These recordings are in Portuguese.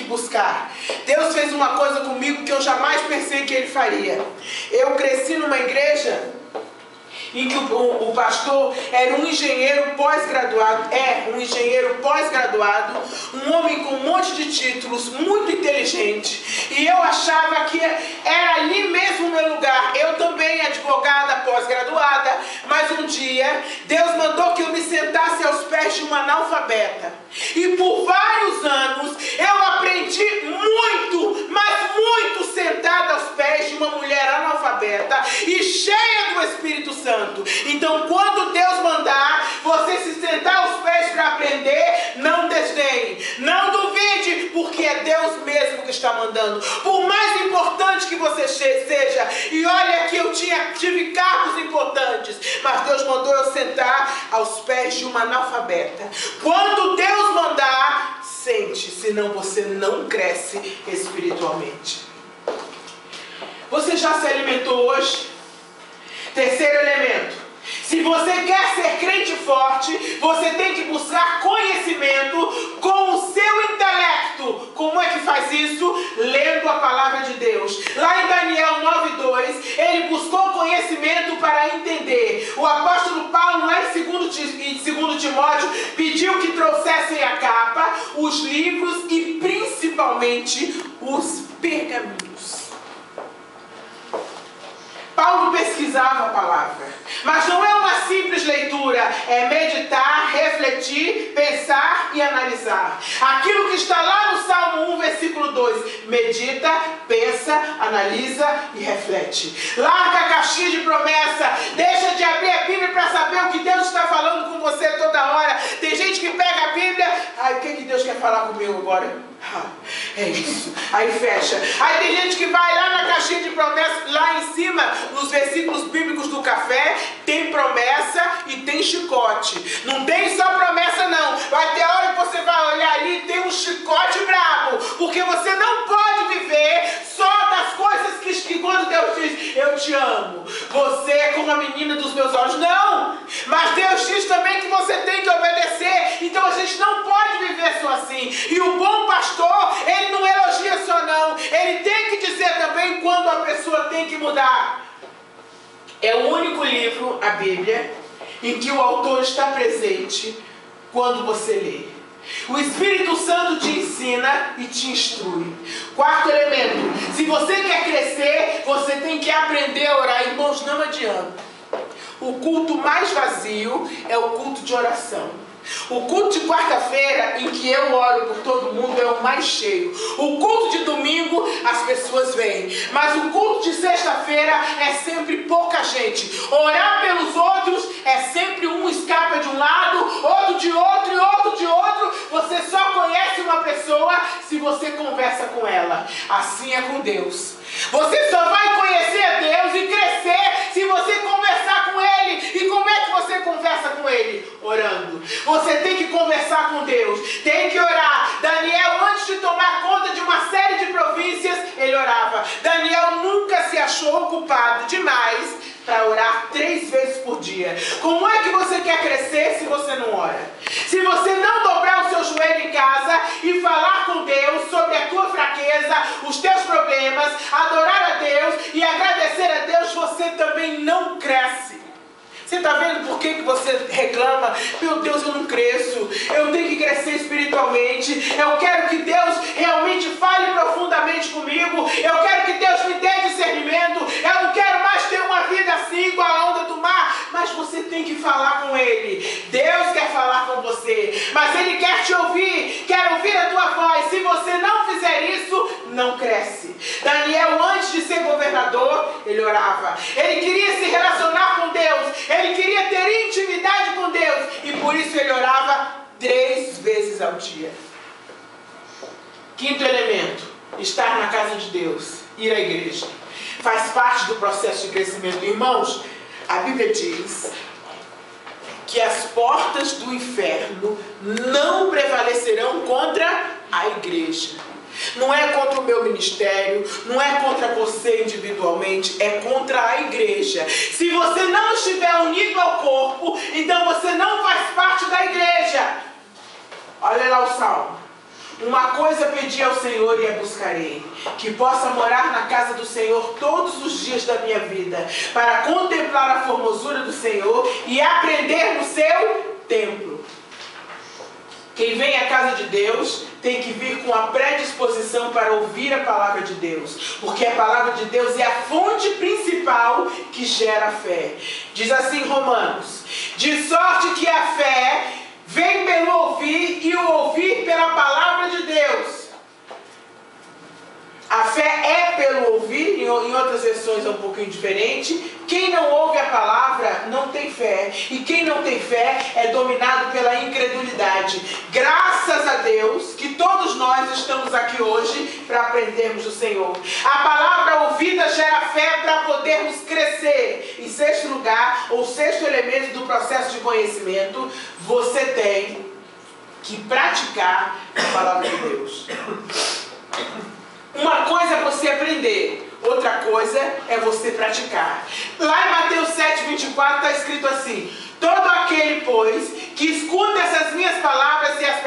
buscar. Deus fez uma coisa comigo que eu jamais pensei que Ele faria. Eu cresci numa igreja em que o pastor era um engenheiro pós-graduado, um homem com um monte de títulos, muito inteligente, e eu achava que era ali mesmo o meu lugar. Eu também, advogada pós-graduada, mas um dia Deus mandou que eu me sentasse aos pés de uma analfabeta, e por vários anos eu aprendi muito, mas muito, sentada aos pés de uma mulher analfabeta e cheia do Espírito Santo. Então, quando Deus mandar você se sentar aos pés para aprender, não desdenhe, não duvide, porque é Deus mesmo que está mandando. Por mais importante que você seja, e olha que eu tive cargos importantes, mas Deus mandou eu sentar aos pés de uma analfabeta. Quando Deus mandar, sente, senão você não cresce espiritualmente. Você já se alimentou hoje? Terceiro elemento: se você quer ser crente forte, você tem que buscar conhecimento com o seu intelecto. Como é que faz isso? Lendo a palavra de Deus. Lá em Daniel 9:2, ele buscou conhecimento para entender. O apóstolo Paulo, lá em 2 Timóteo, pediu que trouxessem a capa, os livros e principalmente os pergaminhos. Paulo pesquisava a palavra, mas não é uma simples leitura, é meditar, refletir, pensar e analisar. Aquilo que está lá no Salmo 1, versículo 2, medita, pensa, analisa e reflete. Larga a caixinha de promessa, deixa de abrir a Bíblia para saber o que Deus está falando com você toda hora. Tem gente que pega a Bíblia, o que Deus quer falar comigo agora? É isso. Aí fecha. Aí tem gente que vai lá na caixinha de promessa, lá em cima, nos versículos bíblicos do café, tem promessa e tem chicote. Não tem só promessa não. Vai ter hora que você vai olhar ali e tem um chicote brabo. Porque você não pode viver só das coisas que quando Deus diz, eu te amo, você é como a menina dos meus olhos. Não! Mas Deus diz também que você tem que obedecer. Então a gente não pode viver só assim. E o bom pastor, ele não elogia só não. Ele tem que dizer também quando a pessoa tem que mudar. É o único livro, a Bíblia, em que o autor está presente quando você lê. O Espírito Santo te ensina e te instrui. Quarto elemento: se você quer crescer, você tem que aprender a orar. Irmãos, não adianta. O culto mais vazio é o culto de oração. O culto de quarta-feira, em que eu oro por todo mundo, é o mais cheio. O culto de domingo, as pessoas vêm. Mas o culto de sexta-feira é sempre pouca gente. Orar pelos outros é sempre um escapa de um lado, outro de outro e outro de outro. Você só conhece uma pessoa se você conversa com ela. Assim é com Deus. Você só vai conhecer a Deus e crescer se você conversar com Ele. E como é que você conversa com Ele? Orando. Você tem que conversar com Deus, tem que orar. Daniel, antes de tomar conta de uma série de províncias, ele orava. Daniel nunca se achou ocupado demais para orar 3 vezes por dia. Como é que você quer crescer se você não ora? Se você não dobrar o seu joelho em casa e falar com Deus sobre a tua fraqueza, os teus problemas, adorar a Deus e agradecer a Deus, você também não cresce. Você está vendo por que você reclama? Meu Deus, eu não cresço. Eu tenho que crescer espiritualmente. Eu quero que Deus realmente fale profundamente comigo. Eu quero que Deus me dê discernimento. Eu não quero mais ter uma vida assim, igual a onda do mar. Mas você tem que falar com Ele. Deus quer falar com você. Mas Ele quer te ouvir. Quer ouvir a tua voz. Se você não fizer isso, não cresce. Daniel, antes de ser governador, ele orava. Ele queria se relacionar com Deus. Ele queria ter intimidade com Deus. E por isso ele orava 3 vezes ao dia. Quinto elemento: estar na casa de Deus, ir à igreja. Faz parte do processo de crescimento. Irmãos, a Bíblia diz que as portas do inferno não prevalecerão contra a igreja. Não é contra o meu ministério, não é contra você individualmente, é contra a igreja. Se você não estiver unido ao corpo, então você não faz parte da igreja. Olha lá o Salmo. Uma coisa pedi ao Senhor e a buscarei, que possa morar na casa do Senhor todos os dias da minha vida, para contemplar a formosura do Senhor e aprender no seu templo. Quem vem à casa de Deus tem que vir com a predisposição para ouvir a palavra de Deus, porque a palavra de Deus é a fonte principal que gera fé. Diz assim Romanos: de sorte que a fé vem pelo ouvir e o ouvir pela palavra de Deus. A fé é pelo ouvir, em outras versões é um pouquinho diferente. Quem não ouve a palavra não tem fé. E quem não tem fé é dominado pela incredulidade. Graças a Deus que todos nós estamos aqui hoje para aprendermos do Senhor. A palavra ouvida gera fé para podermos crescer. Em sexto lugar, ou sexto elemento do processo de conhecimento, você tem que praticar a palavra de Deus. Uma coisa é você aprender, outra coisa é você praticar. Lá em Mateus 7:24 está escrito assim: todo aquele, pois, que escuta essas minhas palavras e as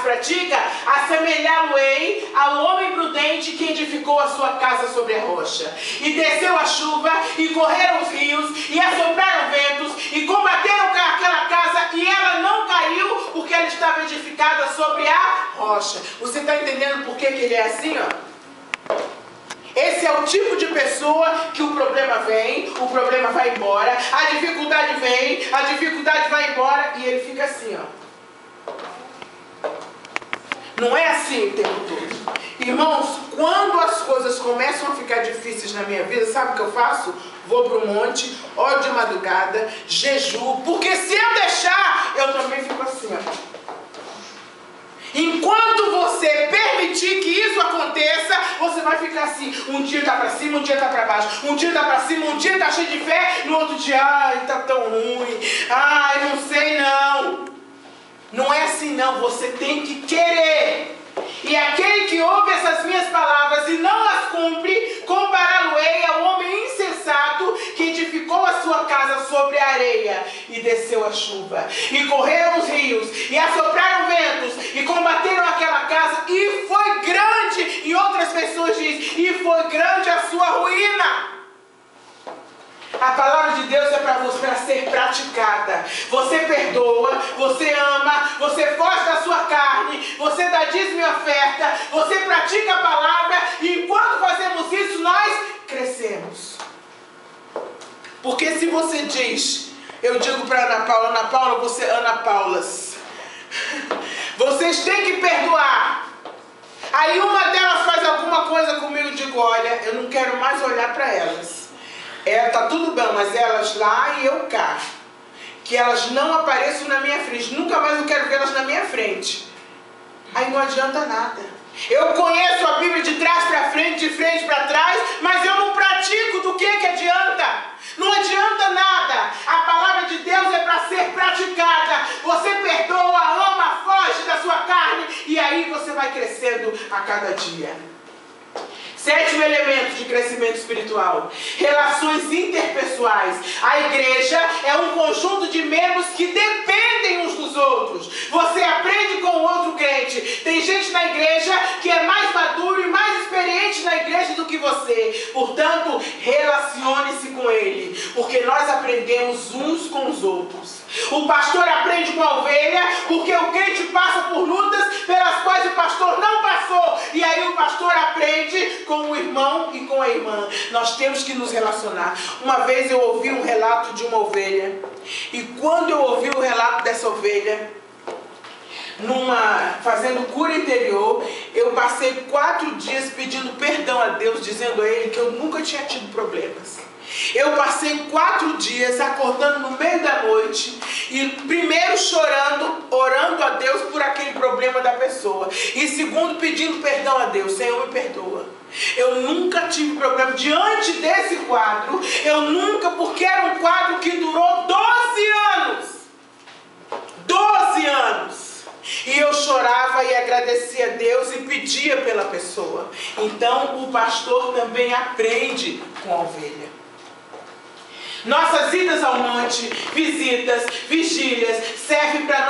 pratica, assemelhá-lo-ei ao homem prudente que edificou a sua casa sobre a rocha. E desceu a chuva, e correram os rios, e assopraram ventos, e combateram aquela casa, e ela não caiu, porque ela estava edificada sobre a rocha. Você está entendendo por que ele é assim, ó? Esse é o tipo de pessoa que o problema vem, o problema vai embora, a dificuldade vem, a dificuldade vai embora e ele fica assim, ó. Não é assim o tempo todo. Irmãos, quando as coisas começam a ficar difíceis na minha vida, sabe o que eu faço? Vou para o monte, oro de madrugada, jejuo, porque se eu deixar, eu também fico assim, ó. Enquanto você permitir que isso aconteça, você vai ficar assim, um dia tá pra cima, um dia tá pra baixo, um dia tá pra cima, um dia tá cheio de fé, no outro dia, ai, tá tão ruim, ai, não sei não. Não é assim não, você tem que querer. E aquele que ouve essas minhas palavras e não as cumpre, compará-lo-ei ao homem insensato que edificou a sua casa sobre a areia, e desceu a chuva, e correram os rios, e assopraram ventos, e combateram aquela casa, e foi grande, e outras pessoas dizem, e foi grande a sua ruína. A palavra de Deus é para ser praticada. Você perdoa, você ama, você foge da sua carne, você dá dízimo e oferta, você pratica a palavra, e enquanto fazemos isso, nós crescemos. Porque se você diz, eu digo para Ana Paula, você, Ana Paulas, vocês têm que perdoar. Aí uma delas faz alguma coisa comigo, eu digo, olha, eu não quero mais olhar para elas. Tá tudo bem, mas elas lá e eu cá. Que elas não apareçam na minha frente. Nunca mais eu quero ver elas na minha frente. Aí não adianta nada. Eu conheço a Bíblia de trás para frente, de frente para trás, mas eu não pratico. Do que adianta? Não adianta nada. A palavra de Deus é para ser praticada. Você perdoa, ama, foge da sua carne, e aí você vai crescendo a cada dia. Sétimo elemento de crescimento espiritual: relações interpessoais. A igreja é um conjunto de membros que dependem uns dos outros. Você aprende com o outro crente. Tem gente na igreja que é mais maduro e mais experiente na igreja do que você. Portanto, relacione-se com ele, porque nós aprendemos uns com os outros. O pastor aprende com a ovelha, porque o crente passa por lutas pelas quais o pastor não passou. E aí o pastor aprende com o irmão e com a irmã. Nós temos que nos relacionar. Uma vez eu ouvi um relato de uma ovelha, e quando eu ouvi o relato dessa ovelha, fazendo cura interior, eu passei 4 dias pedindo perdão a Deus, dizendo a Ele que eu nunca tinha tido problemas. Eu passei 4 dias acordando no meio da noite e primeiro chorando, orando a Deus por aquele problema da pessoa, e segundo pedindo perdão a Deus. Senhor, me perdoa. Eu nunca tive problema diante desse quadro. Eu nunca, porque era um quadro que durou 12 anos. 12 anos. E eu chorava e agradecia a Deus e pedia pela pessoa. Então o pastor também aprende com a ovelha. Nossas idas ao monte, visitas, vigílias, servem para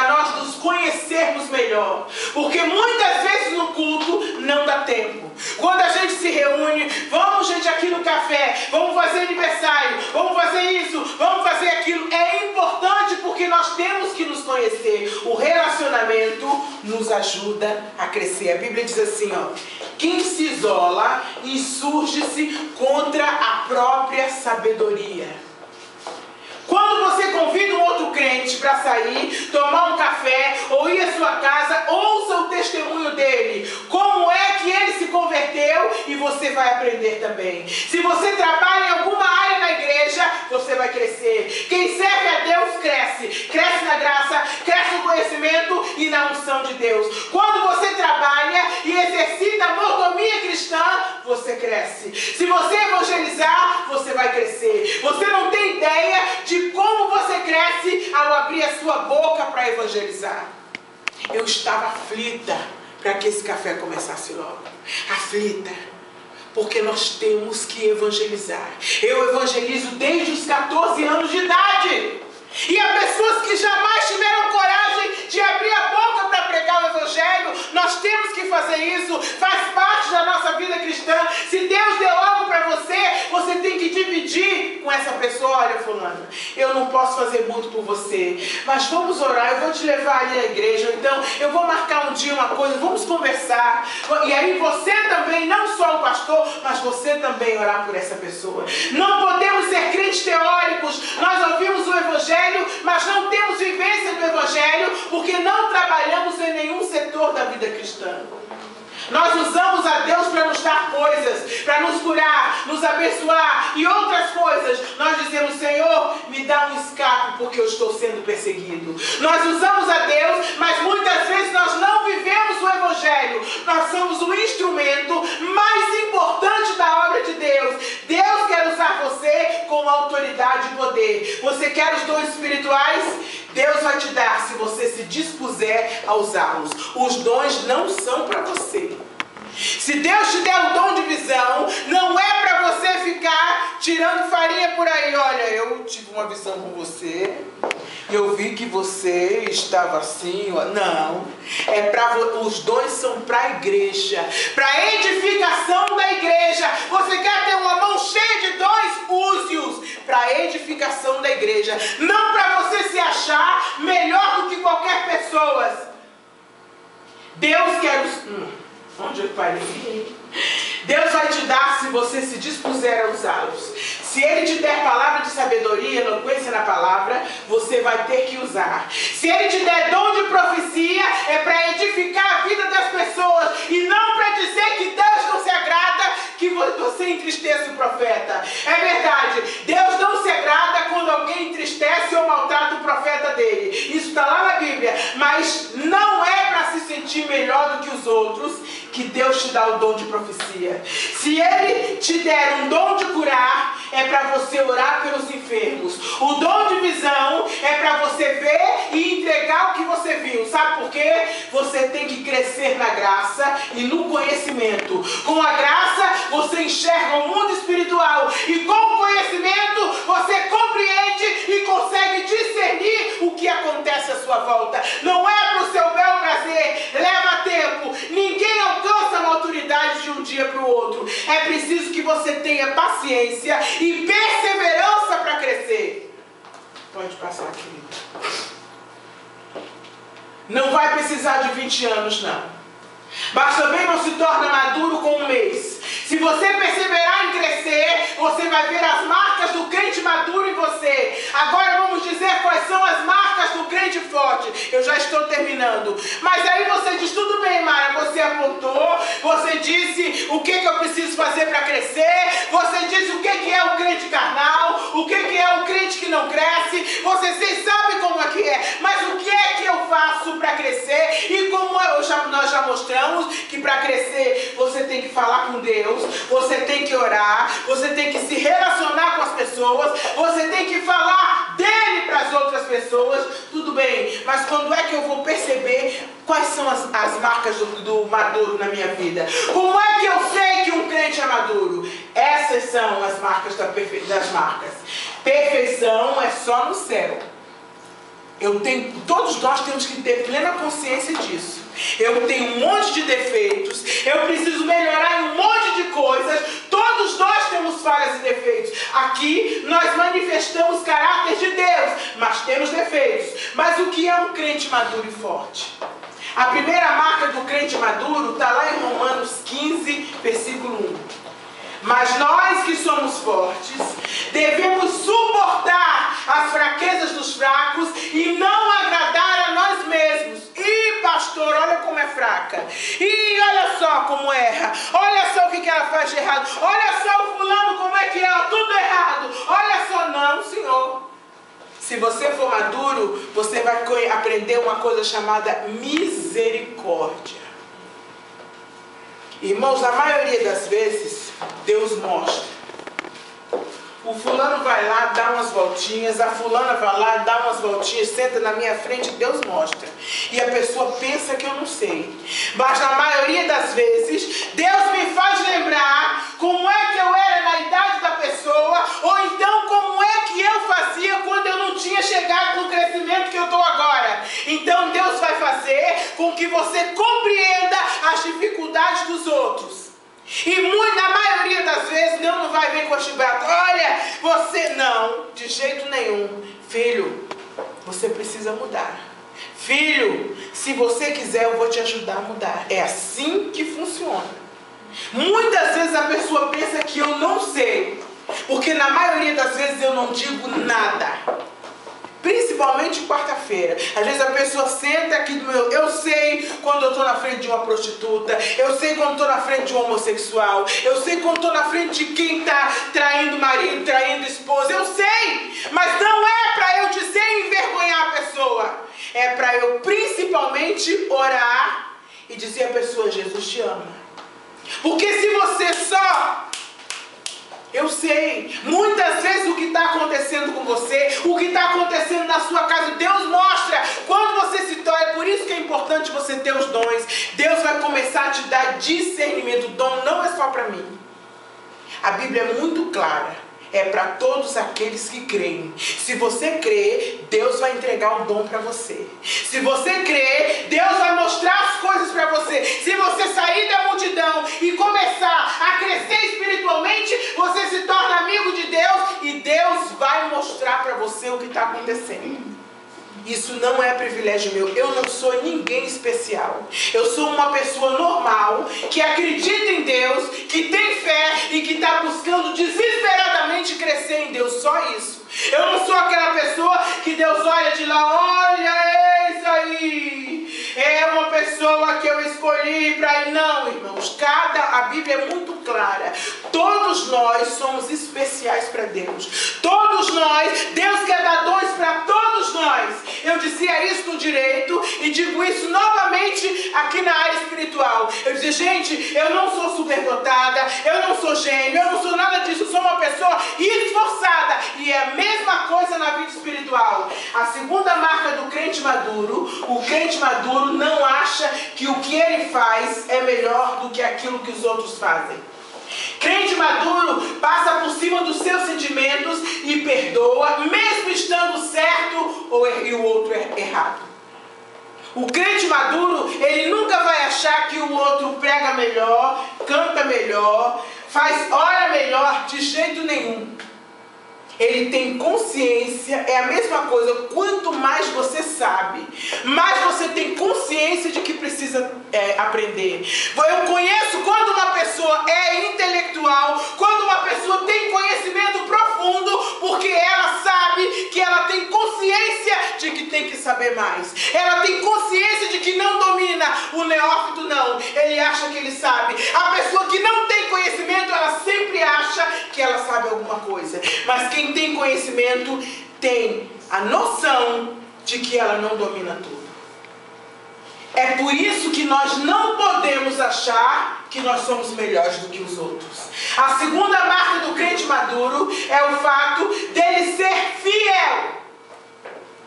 nós nos conhecermos melhor. melhor. Porque muitas vezes no culto não dá tempo. Quando a gente se reúne, vamos gente aqui no café, vamos fazer aniversário, vamos fazer isso, vamos fazer aquilo. É importante porque nós temos que nos conhecer. O relacionamento nos ajuda a crescer. A Bíblia diz assim, ó: quem se isola insurge-se contra a própria sabedoria. Quando você convida um outro crente para sair, tomar um café ou ir à sua casa, ouça o testemunho dele. Como é que ele se converteu e você vai aprender também. Se você trabalha em alguma área na igreja, você vai crescer. Quem serve a Deus cresce. Cresce na graça, cresce no conhecimento e na unção de Deus. Quando você trabalha e exercita a mordomia cristã, você cresce. Se você evangelizar, você vai crescer. Você não tem ideia de como você cresce ao abrir a sua boca para evangelizar. Eu estava aflita para que esse café começasse logo. Aflita. Porque nós temos que evangelizar. Eu evangelizo desde os 14 anos de idade. E há pessoas que jamais tiveram coragem de abrir a boca para pregar o evangelho. Nós temos que fazer isso. Faz parte da nossa vida cristã. Se Deus deu algo para você, você tem que dividir com essa pessoa. Olha, fulano, eu não posso fazer muito por você, mas vamos orar, eu vou te levar ali na igreja, então eu vou marcar um dia uma coisa, vamos conversar. E aí você também, não só o pastor, mas você também orar por essa pessoa. Não podemos ser crentes teóricos. Nós ouvimos o evangelho, mas não temos vivência do evangelho, porque não trabalhamos em nenhum setor da vida cristã. Nós usamos a Deus para nos dar coisas, para nos curar, nos abençoar e outras coisas. Nós dizemos: Senhor, me dá um escape porque eu estou sendo perseguido. Nós usamos a Deus, mas muitas vezes nós não vivemos o evangelho. Nós somos o instrumento mais importante da obra de Deus. Deus quer usar você com autoridade e poder. Você quer os dons espirituais? Deus vai te dar se você se dispuser a usá-los. Os dons não são para você. Se Deus te der o dom de visão, não é para você ficar tirando farinha por aí. Olha, eu tive uma visão com você, eu vi que você estava assim. Não, os dons são para a igreja, para a edificação da igreja. Você quer ter uma mão cheia de dons? Use-os para a edificação da igreja, não para você se achar melhor do que qualquer pessoa. Deus quer onde eu parei? Deus vai te dar se você se dispuser a usá-los. Se Ele te der palavra de sabedoria, eloquência na palavra, você vai ter que usar. Se Ele te der dom de profecia, é para edificar a vida das pessoas e não para dizer que Deus não se agrada que você entristeça o profeta. É verdade, Deus não se agrada quando alguém entristece ou maltrata o profeta dele. Isso está lá na Bíblia. Mas não é para se sentir melhor do que os outros que Deus te dá o dom de profecia. Se Ele te der um dom de curar, é para você orar pelos enfermos. O dom de visão é para você ver e entregar o que você viu. Sabe por quê? Você tem que crescer na graça e no conhecimento. Com a graça, você enxerga o mundo espiritual. E com o conhecimento, você compreende e consegue discernir o que acontece à sua volta. Não é para o seu bel prazer. Leva tempo. Ninguém alcança a maturidade de um dia para o outro. É preciso que você tenha paciência e perseverança para crescer. Pode passar, querido. Não vai precisar de 20 anos, não. Mas também não se torna maduro com um mês. Se você perseverar em crescer, você vai ver as marcas do crente maduro em você. Agora vamos dizer quais são as marcas do crente forte. Eu já estou terminando. Mas aí você diz: tudo bem, Mara, você apontou, você disse o que eu preciso fazer para crescer, você disse o que é o crente carnal, o que é o crente que não cresce, vocês sabem como é que é. Mas o que é que eu faço para crescer? E como nós já mostramos que para crescer você tem que falar com Deus, você tem que orar, você tem que se relacionar com as pessoas, você tem que falar dele para as outras pessoas. Tudo bem, mas quando é que eu vou perceber quais são as marcas do maduro na minha vida? Como é que eu sei que um crente é maduro? Essas são as marcas das marcas. Perfeição é só no céu. Todos nós temos que ter plena consciência disso. Eu tenho um monte de defeitos, eu preciso melhorar em um monte de coisas. Todos nós temos falhas e defeitos. Aqui nós manifestamos caráter de Deus, mas temos defeitos. Mas o que é um crente maduro e forte? A primeira marca do crente maduro está lá em Romanos 15, versículo 1. Mas nós que somos fortes, devemos suportar as fraquezas dos fracos e não agradar a nós mesmos. Ih, pastor, olha como é fraca. Ih, olha só como erra. Olha só o que ela faz de errado. Olha só o fulano como é que é, tudo errado. Olha só, não, senhor. Se você for maduro, você vai aprender uma coisa chamada misericórdia. Irmãos, a maioria das vezes, Deus mostra. O fulano vai lá, dá umas voltinhas, a fulana vai lá, dá umas voltinhas, senta na minha frente, Deus mostra. E a pessoa pensa que eu não sei. Mas na maioria das vezes, Deus me faz lembrar como é que eu era na idade da pessoa, ou então como é que eu fazia quando eu não tinha chegado no crescimento que eu estou agora. Então Deus vai fazer com que você compreenda as dificuldades dos outros. E na maioria das vezes Deus não vai vir com a chibata. Olha, você não, de jeito nenhum. Filho, você precisa mudar. Filho, se você quiser eu vou te ajudar a mudar. É assim que funciona. Muitas vezes a pessoa pensa que eu não sei, porque na maioria das vezes eu não digo nada. Principalmente quarta-feira. Às vezes a pessoa senta aqui do meu... Eu sei quando eu estou na frente de uma prostituta. Eu sei quando estou na frente de um homossexual. Eu sei quando estou na frente de quem está traindo marido, traindo esposa. Eu sei. Mas não é para eu dizer e envergonhar a pessoa. É para eu principalmente orar e dizer à pessoa, Jesus te ama. Porque se você só... Eu sei, muitas vezes o que está acontecendo com você, o que está acontecendo na sua casa, Deus mostra. Quando você se torna, é por isso que é importante você ter os dons. Deus vai começar a te dar discernimento. O dom não é só para mim. A Bíblia é muito clara. É para todos aqueles que creem. Se você crer, Deus vai entregar o dom para você. Se você crer, Deus vai mostrar as coisas para você. Se você sair da multidão e começar a crescer espiritualmente, você se torna amigo de Deus e Deus vai mostrar para você o que está acontecendo. Isso não é privilégio meu. Eu não sou ninguém especial. Eu sou uma pessoa normal, que acredita em Deus, que tem fé e que está buscando desesperadamente crescer em Deus. Só isso. Eu não sou aquela pessoa que Deus olha de lá, olha, isso aí. É uma pessoa que eu escolhi para ir. Não, irmãos. A Bíblia é muito clara. Todos nós somos especiais para Deus. Todos nós, Deus quer dar dons para todos nós. Eu dizia isso no direito e digo isso novamente aqui na área espiritual. Eu dizia, gente, eu não sou superdotada, eu não sou gênio, eu não sou nada disso, eu sou uma pessoa esforçada. E é a mesma coisa na vida espiritual. A segunda marca do crente maduro, o crente maduro não acha que o que ele faz é melhor do que aquilo que os outros fazem. Crente maduro passa por cima dos seus sentimentos e perdoa, mesmo estando certo e o outro errado. O crente maduro, ele nunca vai achar que o outro prega melhor, canta melhor, ora melhor, de jeito nenhum. Ele tem consciência, é a mesma coisa, quanto mais você sabe, mais você tem consciência de que precisa aprender. Eu conheço quando uma pessoa é intelectual, quando uma pessoa tem conhecimento profundo, porque ela sabe que ela tem consciência de que tem que saber mais. Ela tem consciência de que não domina. O neófito não, ele acha que ele sabe. A pessoa que não tem conhecimento, ela sempre acha que ela sabe alguma coisa. Mas quem tem conhecimento tem a noção de que ela não domina tudo. É por isso que nós não podemos achar que nós somos melhores do que os outros. A segunda marca do crente maduro é o fato dele ser fiel.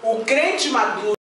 O crente maduro